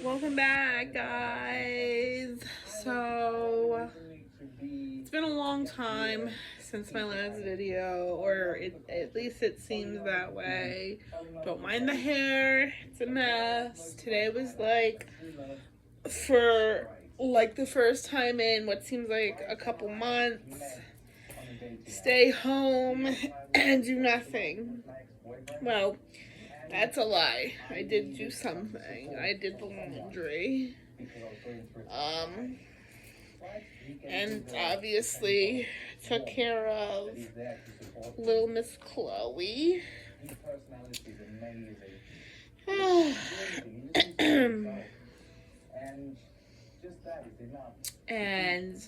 Welcome back, guys. So, it's been a long time since my last video, or at least it seems that way. Don't mind the hair, it's a mess. Today was for the first time in what seems like a couple months, stay home and do nothing. Well, that's a lie. I did do something. I did the laundry. And obviously took care of little Miss Chloe. And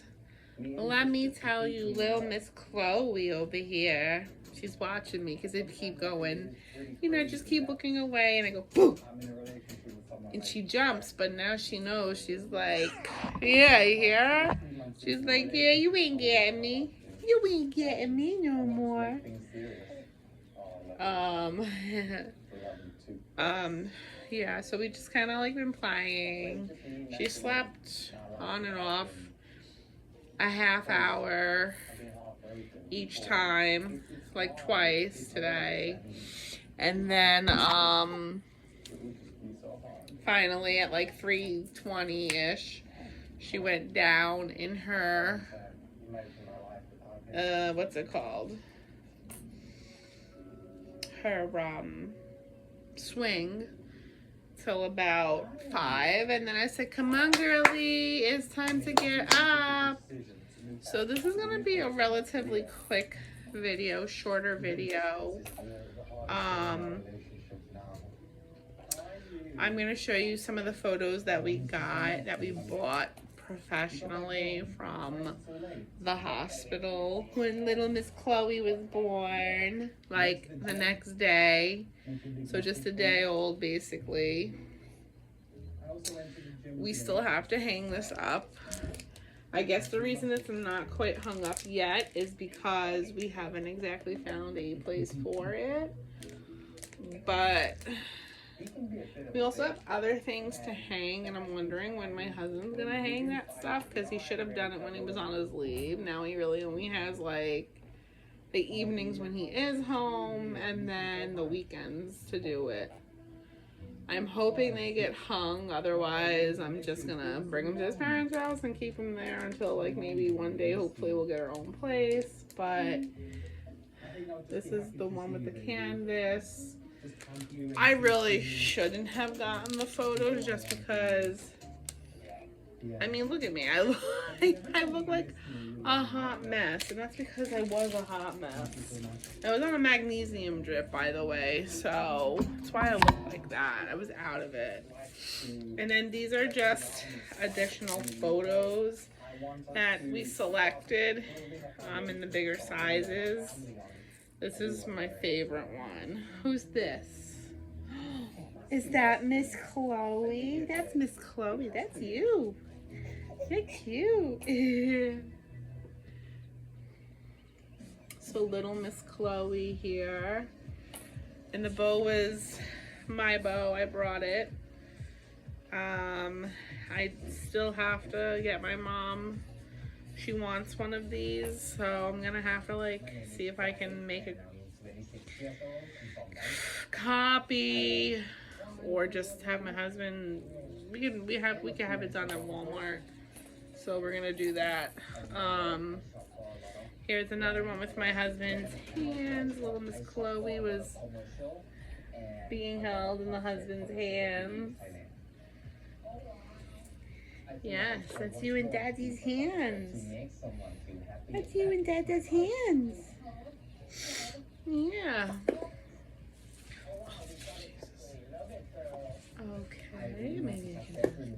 let me tell you, little Miss Chloe over here, she's watching me because it keep going. Just keep looking away, and I go, boom! And she jumps, but now she knows. She's like, yeah, you hear her? She's like, yeah, you ain't getting me. You ain't getting me no more. Yeah, so we just kind of been playing. She slept on and off a half hour each time, twice today. And then, finally at 3:20-ish, she went down in her, what's it called? Her, swing till about 5, and then I said, come on, girlie, it's time to get up. So this is gonna be a relatively quick video, shorter video. I'm gonna show you some of the photos that we bought professionally from the hospital when little Miss Chloe was born, the next day. So just a day old, basically. We still have to hang this up. I guess the reason it's not quite hung up yet is because we haven't exactly found a place for it. But we also have other things to hang, and I'm wondering when my husband's gonna hang that stuff, because he should have done it when he was on his leave. Now he really only has the evenings when he is home, and then the weekends to do it. I'm hoping they get hung, otherwise I'm just gonna bring him to his parents' house and keep him there until maybe one day hopefully we'll get our own place. But this is the one with the canvas. I really shouldn't have gotten the photos just because, I mean, look at me. I look like a hot mess, and that's because I was a hot mess. I was on a magnesium drip, by the way, so that's why I look like that. I was out of it. And then these are just additional photos that we selected in the bigger sizes. This is my favorite one. Who's this? Is that Miss Chloe? That's Miss Chloe. That's you. You're cute. So little Miss Chloe here. And the bow was my bow. I brought it. I still have to get my mom. She wants one of these, so I'm gonna have to see if I can make a copy, or just have my husband. We can have it done at Walmart, so we're gonna do that. Here's another one with my husband's hands. Little Miss Chloe was being held in the husband's hands. Yes, that's you and Daddy's hands. That's you and Daddy's hands. Yeah. Okay, maybe I can do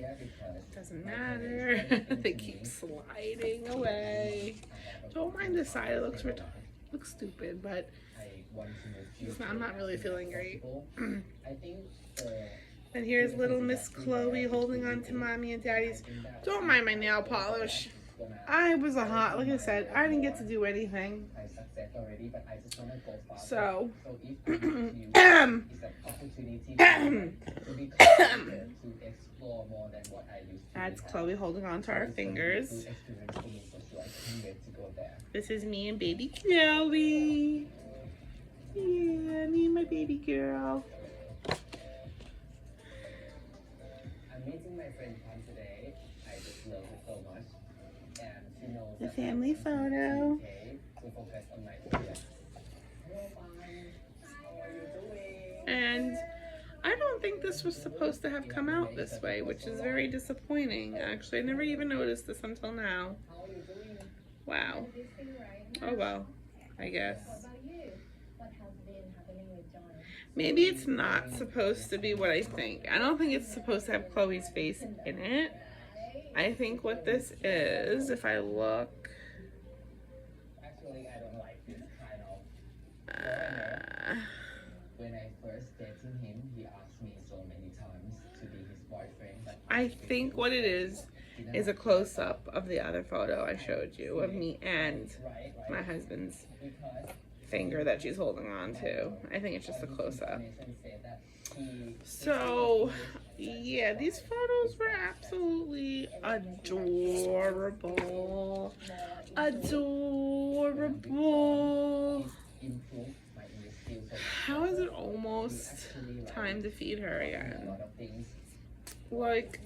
that. It doesn't matter. They keep sliding away. Don't mind the side. It looks stupid, but I'm not really feeling great. And here's little Miss Chloe holding on to Mommy and Daddy's. Don't mind my nail polish. I was like I said, I didn't get to do anything. So, That's Chloe holding on to our fingers. This is me and baby Chloe. Yeah, me and my baby girl. I'm meeting my friend Tom today. I just love her so much. And she knows the family photo. And I don't think this was supposed to have come out this way, which is very disappointing. Actually, I never even noticed this until now. Wow. Oh well, I guess. Maybe it's not supposed to be what I think. I don't think it's supposed to have Chloe's face in it. I think what this is, if I look... When I first dated him, he asked me so many times to be his boyfriend. I think what it is a close-up of the other photo I showed you of me and my husband's finger that she's holding on to. I think it's just a close-up. So, yeah, these photos were absolutely adorable. Adorable. How is it almost time to feed her again? Like,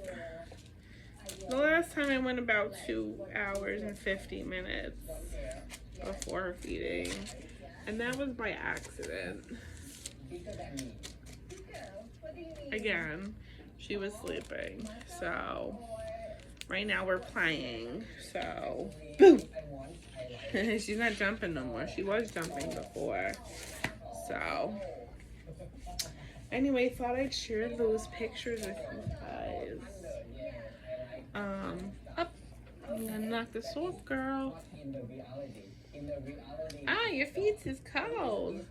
the last time I went about 2 hours and 50 minutes before her feeding, and that was by accident. Again, she was sleeping, so right now we're playing, so boom! She's not jumping no more. She was jumping before. So, anyway, thought I'd share those pictures with you guys. Up. I'm gonna knock this off, girl. Ah, your feet is cold.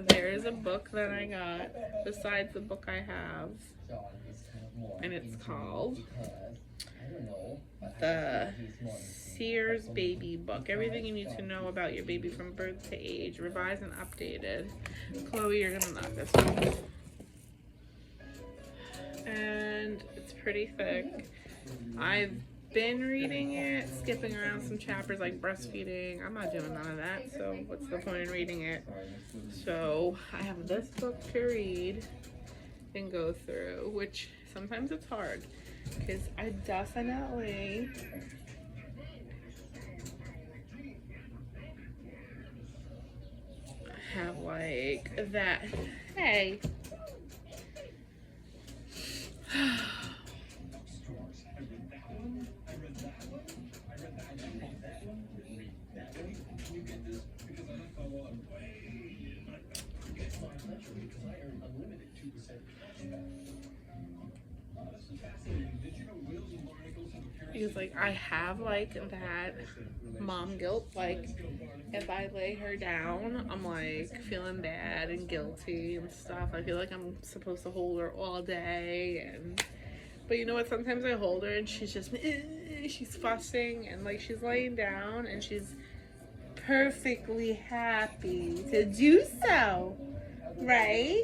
There's a book that I got besides the book I have, and it's called The Sears Baby Book. Everything you need to know about your baby from birth to age, revised and updated. Chloe, you're gonna knock this one. And it's pretty thick. I've been reading it, skipping around some chapters like breastfeeding. I'm not doing none of that, so what's the point in reading it? So I have this book to read and go through, which sometimes it's hard because I definitely have like that. Hey. Because like I have like that mom guilt, like if I lay her down I'm like feeling bad and guilty and stuff. I feel like I'm supposed to hold her all day, and but you know what, sometimes I hold her and she's just she's fussing, and like she's laying down and she's perfectly happy to do so, right?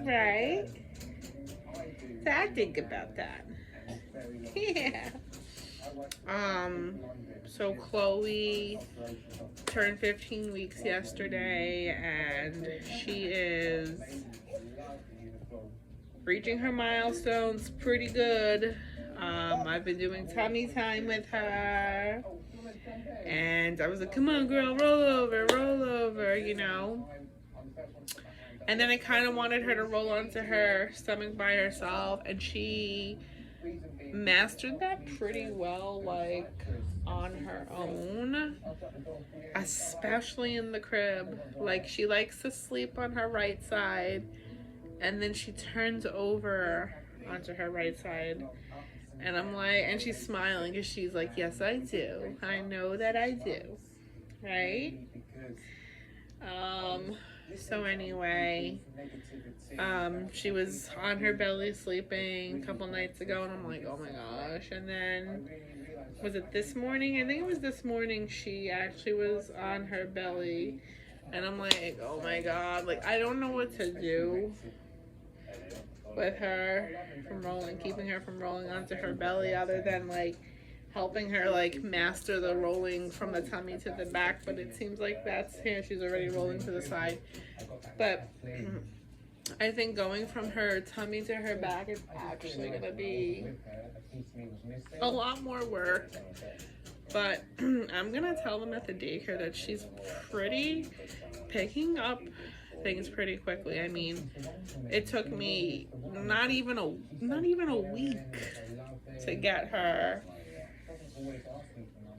Right? So I think about that. Yeah. So Chloe turned 15 weeks yesterday, and she is reaching her milestones pretty good. I've been doing tummy time with her, and I was like, come on girl, roll over, you know. And then I kind of wanted her to roll onto her stomach by herself, and she mastered that pretty well, like on her own, especially in the crib. Like she likes to sleep on her right side, and then she turns over onto her right side, and I'm like, and she's smiling because she's like, yes I do, I know that I do, right? So anyway, she was on her belly sleeping a couple nights ago, and I'm like, oh my gosh. And then, was it this morning? I think it was this morning she actually was on her belly And I'm like, oh my god, like I don't know what to do with her from rolling, keeping her from rolling onto her belly, other than like helping her like master the rolling from the tummy to the back. But it seems like that's here, she's already rolling to the side. But I think going from her tummy to her back is actually gonna be a lot more work. But I'm gonna tell them at the daycare that she's pretty picking up things pretty quickly. I mean, it took me not even a week to get her,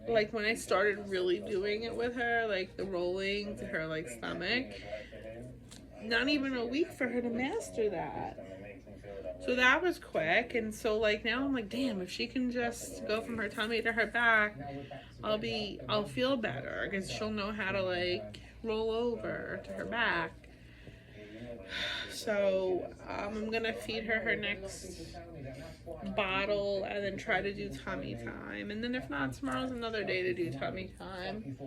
like when I started really doing it with her, like the rolling to her like stomach, not even a week for her to master that. So that was quick. And so like now I'm like, damn, if she can just go from her tummy to her back, I'll feel better, because she'll know how to like roll over to her back. So I'm gonna feed her next bottle and then try to do tummy time. And then if not, tomorrow's another day to do tummy time.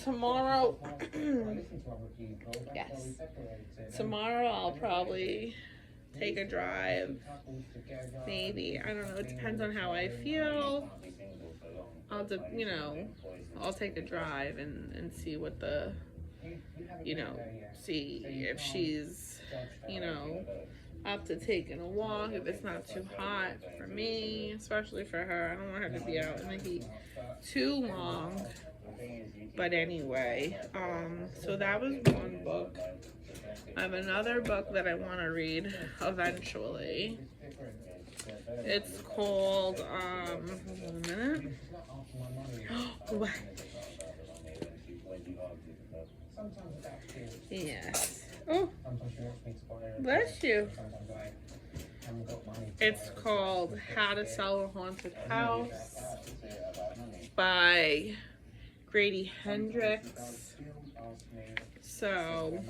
Tomorrow, yes, tomorrow I'll probably take a drive. Maybe, I don't know, it depends on how I feel. I'll take a drive and see what the, see if she's, up to taking a walk, if it's not too hot for me, especially for her. I don't want her to be out in the heat too long. But anyway, so that was one book. I have another book that I want to read eventually. It's called, hold on a minute. What? Yes. Oh, bless you. It's called How to Sell a Haunted House by Grady Hendrix. So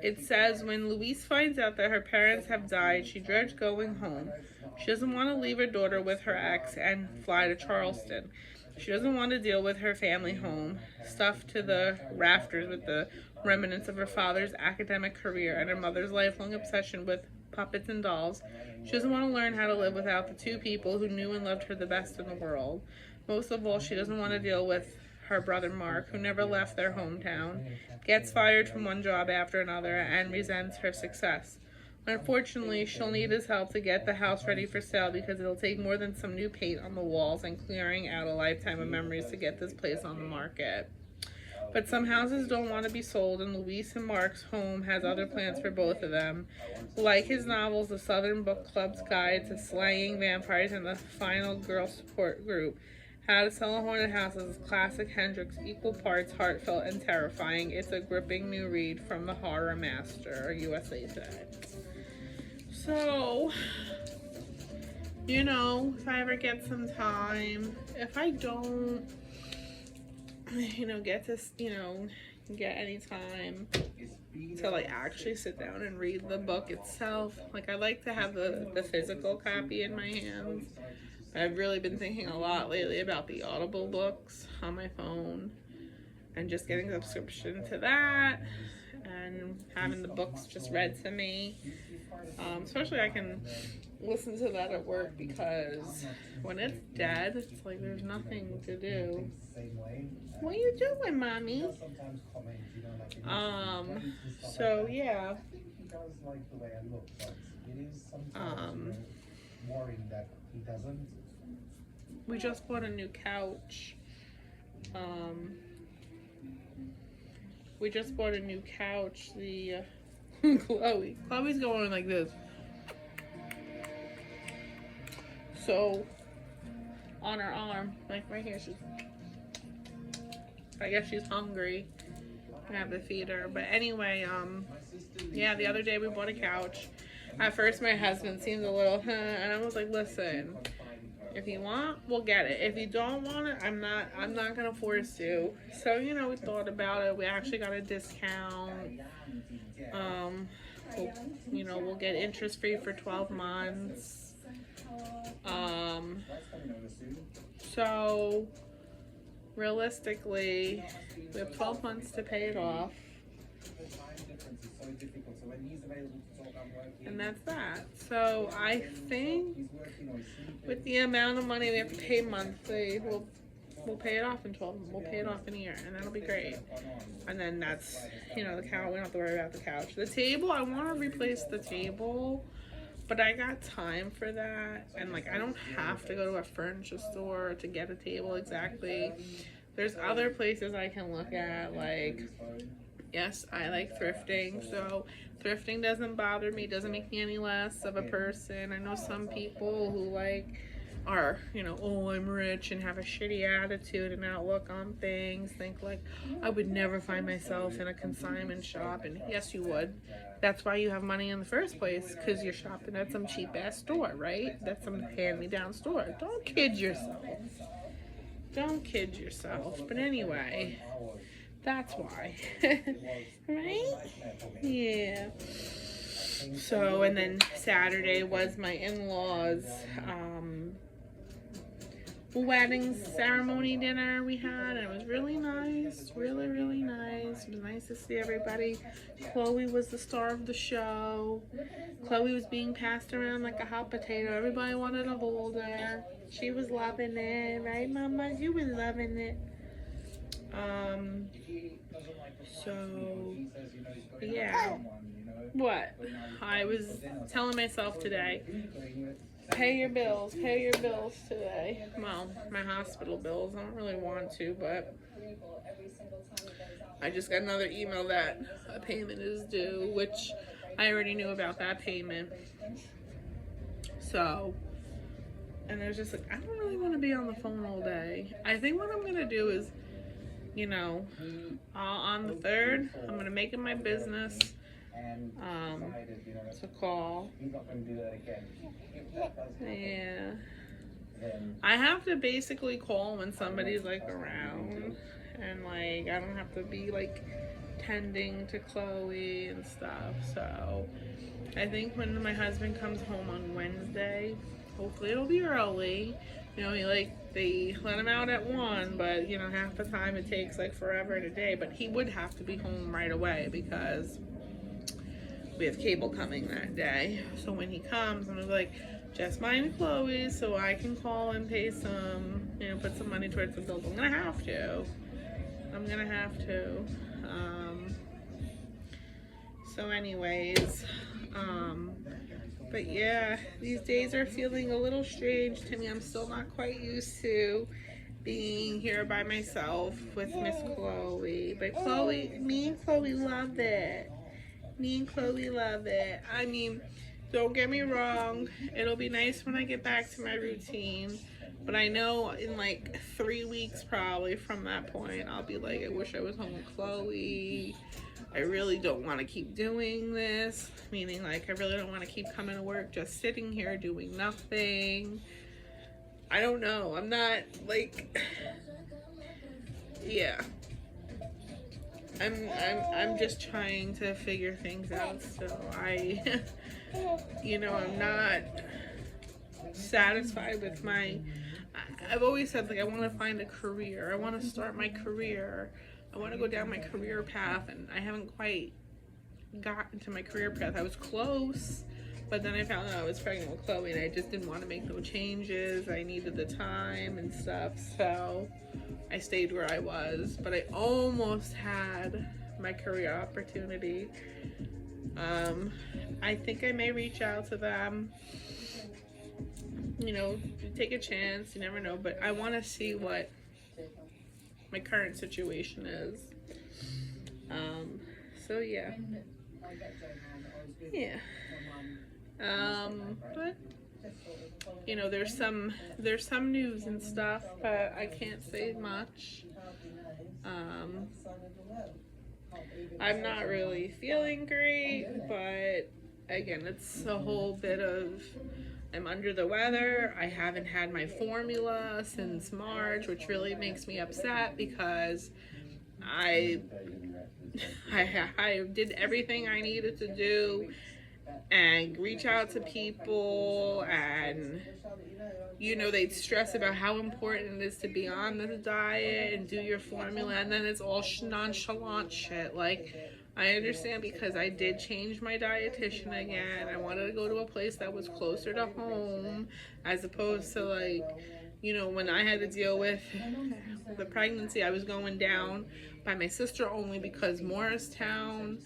it says, when Louise finds out that her parents have died, she dreads going home. She doesn't want to leave her daughter with her ex and fly to Charleston. She doesn't want to deal with her family home, stuffed to the rafters with the remnants of her father's academic career and her mother's lifelong obsession with puppets and dolls. She doesn't want to learn how to live without the two people who knew and loved her the best in the world. Most of all, she doesn't want to deal with her brother Mark, who never left their hometown, gets fired from one job after another, and resents her success. Unfortunately, she'll need his help to get the house ready for sale, because it'll take more than some new paint on the walls and clearing out a lifetime of memories to get this place on the market. But some houses don't want to be sold, and Louise and Mark's home has other plans for both of them. Like his novels, The Southern Book Club's Guide to Slaying Vampires, and The Final Girl Support Group, How to Sell a Haunted House is classic Hendrix, equal parts heartfelt and terrifying. It's a gripping new read from the horror master, USA Today. So, if I ever get some time, if I don't, get to, get any time to, like, actually sit down and read the book itself. Like, I like to have the physical copy in my hands. I've really been thinking a lot lately about the Audible books on my phone and just getting a subscription to that and having the books just read to me. Especially I can listen to that at work, because when it's dead, it's like there's nothing to do. What are you doing, Mommy? So yeah. We just bought a new couch. The Chloe's going like this. So on her arm, like right here, I guess she's hungry. I have to feed her. But anyway, yeah, the other day we bought a couch. At first my husband seemed a little, and I was like, listen, if you want, we'll get it. If you don't want it, I'm not gonna force you. So, we thought about it. We actually got a discount. We'll get interest free for 12 months. So realistically, we have 12 months to pay it off. And that's that. So I think with the amount of money we have to pay monthly, we'll pay it off in 12. We'll pay it off in a year, and that'll be great. And then that's, you know, the couch. We don't have to worry about the couch. The table, I want to replace the table, but I got time for that. And like, I don't have to go to a furniture store to get a table exactly. There's other places I can look at, like, yes, I like thrifting, so thrifting doesn't bother me, doesn't make me any less of a person. I know some people who like are, you know, oh, I'm rich and have a shitty attitude and outlook on things, think like, I would never find myself in a consignment shop. And yes, you would. That's why you have money in the first place, because you're shopping at some cheap ass store, right? That's some hand-me-down store. Don't kid yourself. Don't kid yourself. But anyway, that's why. Right? Yeah. So, and then Saturday was my in-laws' wedding ceremony dinner we had, and it was really nice. Really, really nice. It was nice to see everybody. Chloe was the star of the show. Chloe was being passed around like a hot potato. Everybody wanted to hold her. She was loving it, right, Mama? You was loving it. So, yeah. What? I was telling myself today, pay your bills today. Well, my hospital bills. I don't really want to, but I just got another email that a payment is due, which I already knew about that payment. So, and there's just like, I don't really want to be on the phone all day. I think what I'm going to do is, you know, on the 3rd, I'm going to make it my business to call. Yeah. I have to basically call when somebody's like around, and like I don't have to be like tending to Chloe and stuff. So I think when my husband comes home on Wednesday, hopefully it'll be early. You know, they let him out at 1, but you know, half the time it takes like forever in a day. But he would have to be home right away because we have cable coming that day. So when he comes, I'm gonna be like, just mind Chloe so I can call and pay some, you know, put some money towards the bills. I'm gonna have to. So anyways, but yeah, these days are feeling a little strange to me. I'm still not quite used to being here by myself with Miss Chloe. But me and Chloe love it. I mean, don't get me wrong, it'll be nice when I get back to my routine, but I know in like 3 weeks probably from that point, I'll be like, I wish I was home with Chloe. I really don't want to keep doing this, meaning like I really don't want to keep coming to work just sitting here doing nothing. I don't know. I'm not like, yeah. I'm just trying to figure things out. So you know, I'm not satisfied with I've always said like I want to find a career. I want to start my career. I want to go down my career path, and I haven't quite gotten to my career path. I was close, but then I found out I was pregnant with Chloe, and I just didn't want to make no changes. I needed the time and stuff, so I stayed where I was, but I almost had my career opportunity. I think I may reach out to them, you know, take a chance, you never know, but I want to see what my current situation is. So yeah. But you know, there's some news and stuff, but I can't say much. I'm not really feeling great, but again, it's a whole bit of I'm under the weather. I haven't had my formula since March, which really makes me upset because I did everything I needed to do and reach out to people, and you know, they'd stress about how important it is to be on the diet and do your formula, and then it's all nonchalant shit. Like, I understand, because I did change my dietitian again. I wanted to go to a place that was closer to home, as opposed to, like, you know, when I had to deal with the pregnancy, I was going down by my sister only because Morristown,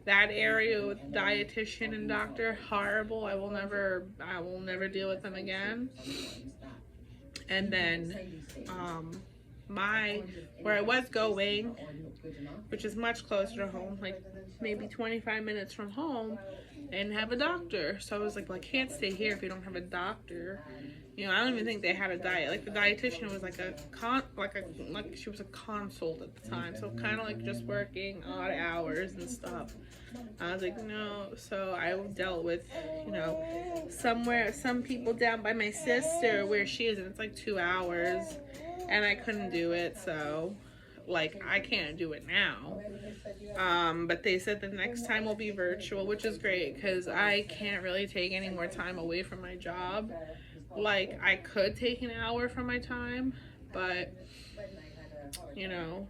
that area with dietitian and doctor, horrible. I will never deal with them again. And then where I was going, which is much closer to home, like maybe 25 minutes from home, and have a doctor. So I was like, well, I can't stay here if you don't have a doctor. You know, I don't even think they had a diet. Like, the dietitian was like she was a consult at the time, so kind of like just working odd hours and stuff. I was like, no. So I dealt with, you know, some people down by my sister where she is, and it's like 2 hours, and I couldn't do it. So, like, I can't do it now. But they said the next time will be virtual, which is great, because I can't really take any more time away from my job. Like, I could take an hour from my time, but, you know,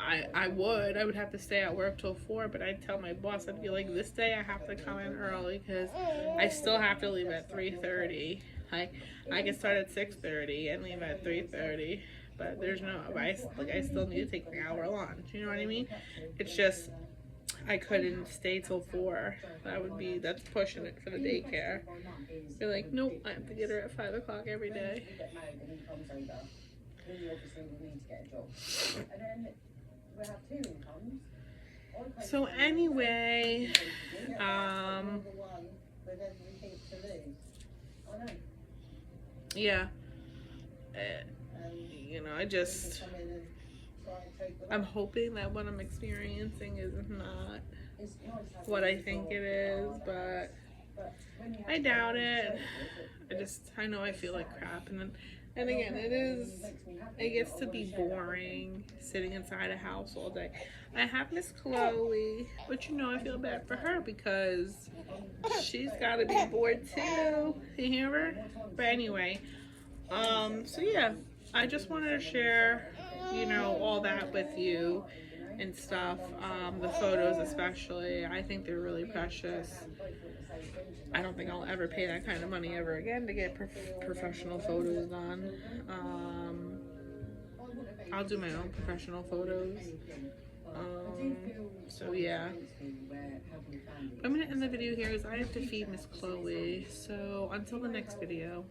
I would have to stay at work till 4, but I'd tell my boss, I'd be like, this day I have to come in early, because I still have to leave at 3:30. Like, I can start at 6:30 and leave at 3:30, but there's no, I still need to take an hour lunch, you know what I mean? It's just, I couldn't stay till 4. That's pushing it for the daycare. You're like, nope, I have to get her at 5 o'clock every day. So anyway, yeah, you know, I'm hoping that what I'm experiencing is not what I think it is, but I doubt it. I know I feel like crap, and again, it gets to be boring sitting inside a house all day. I have Miss Chloe, but you know, I feel bad for her because she's got to be bored too. You hear her? But anyway, so yeah, I just wanted to share, you know, all that with you and stuff. The photos especially, I think they're really precious. I don't think I'll ever pay that kind of money ever again to get professional photos done. I'll do my own professional photos. So yeah. I'm going to end the video here because I have to feed Miss Chloe. So until the next video.